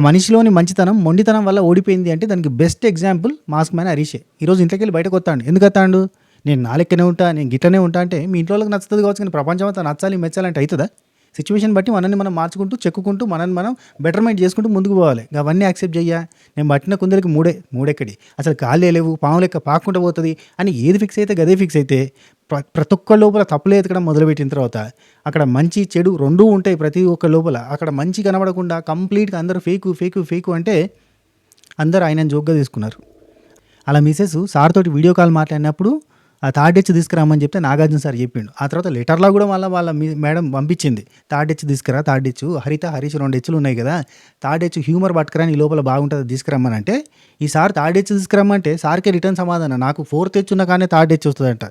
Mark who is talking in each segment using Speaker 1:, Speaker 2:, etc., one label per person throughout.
Speaker 1: మనిషిలోని మంచితనం మొండితనం వల్ల ఓడిపోయింది అంటే దానికి బెస్ట్ ఎగ్జాంపుల్ మాస్క్ మ్యాన్ హరీషే. ఈరోజు ఇంట్లోకెళ్ళి బయటకు వస్తాడు. ఎందుకు వస్తాడు? నేను నా లెక్కనే ఉంటా, నేను గిట్లనే ఉంటా అంటే మీ ఇంట్లో వాళ్ళకి నచ్చుతుంది కావచ్చు, కానీ ప్రపంచం అంతా నచ్చాలి మెచ్చాలంటే అవుతుందా? సిచ్యువేషన్ బట్టి మనల్ని మనం మార్చుకుంటూ చెక్కుకుంటూ మనల్ని మనం బెటర్మెంట్ చేసుకుంటూ ముందుకు పోవాలి. అవన్నీ యాక్సెప్ట్ చెయ్యా. నేను పట్టిన కుందరికి మూడెక్కడి అసలు కాళ్ళే లేవు, పాము లెక్క పాక్కుంటూ పోతుంది అని ఏది ఫిక్స్ అయితే గదే ఫిక్స్ అయితే ప్రతి ఒక్క లోపల తప్పులు ఎతకడం మొదలుపెట్టిన తర్వాత అక్కడ మంచి చెడు రెండూ ఉంటాయి. ప్రతి ఒక్క లోపల అక్కడ మంచి కనబడకుండా కంప్లీట్గా అందరూ ఫేకు అంటే అందరూ ఆయనను జోక్గా తీసుకున్నారు. అలా మిసెస్ సార్ తోటి వీడియో కాల్ మాట్లాడినప్పుడు ఆ థర్డ్ హెచ్ తీసుకురామని చెప్తే నాగార్జున సార్ చెప్పిండు. ఆ తర్వాత లెటర్లో కూడా మళ్ళీ వాళ్ళ మేడం పంపించింది, థర్డ్ హెచ్ తీసుకురా, థర్డ్ హెచ్ హరీష్ 2 హెచ్లు ఉన్నాయి కదా, థర్డ్ హెచ్ హ్యూమర్ పట్టుకురా, నీ లోపల బాగుంటుంది తీసుకురమ్మని. అంటే ఈసారి థర్డ్ హెచ్ తీసుకురమ్మంటే సార్కే రిటర్న్ సమాధానం, నాకు 4th హెచ్ ఉన్నా కానీ థర్డ్ హెచ్ వస్తుందంట.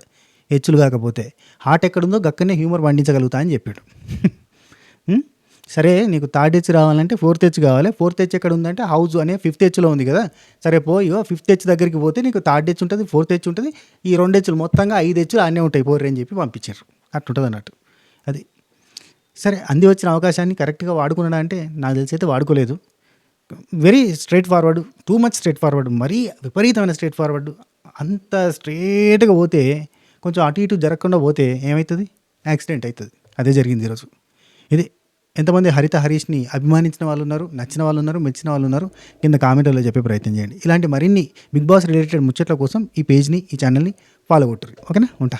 Speaker 1: హెచ్లు కాకపోతే హార్ట్ ఎక్కడుందో గక్కనే హ్యూమర్ పండించగలుగుతా అని చెప్పాడు. సరే నీకు థర్డ్ హెచ్ రావాలంటే 4th హెచ్ కావాలి. 4th హెచ్ ఎక్కడ ఉందంటే హౌస్ అనే 5th హెచ్లో ఉంది కదా, సరే పోయో 5th హెచ్ దగ్గరికి పోతే నీకు థర్డ్ హెచ్ ఉంటుంది, 4th హెచ్ ఉంటుంది, ఈ 2 హెచ్లు మొత్తంగా 5 హెచ్లు అన్నీ ఉంటాయి పోర్రి అని చెప్పి పంపించారు. అట్లుంటుంది అన్నట్టు. అది సరే, అంది వచ్చిన అవకాశాన్ని కరెక్ట్గా వాడుకున్నాడా అంటే నాకు తెలిసి అయితే వాడుకోలేదు. Very straight forward, too much straight forward, మరీ విపరీతమైన స్ట్రైట్ ఫార్వర్డ్. అంత స్ట్రైట్గా పోతే కొంచెం అటు ఇటు జరగకుండా పోతే ఏమవుతుంది? యాక్సిడెంట్ అవుతుంది. అదే జరిగింది ఈరోజు. ఇది ఎంతమంది హరీష్ని అభిమానించిన వాళ్ళు ఉన్నారు, నచ్చిన వాళ్ళు ఉన్నారు, మెచ్చిన వాళ్ళు ఉన్నారు, కింద కామెంట్లో చెప్పే ప్రయత్నం చేయండి. ఇలాంటి మరిన్ని బిగ్ బాస్ రిలేటెడ్ ముచ్చట్ల కోసం ఈ పేజ్ని, ఈ ఛానల్ని ఫాలో కొట్టుర్రి. ఓకేనా? ఉంటా.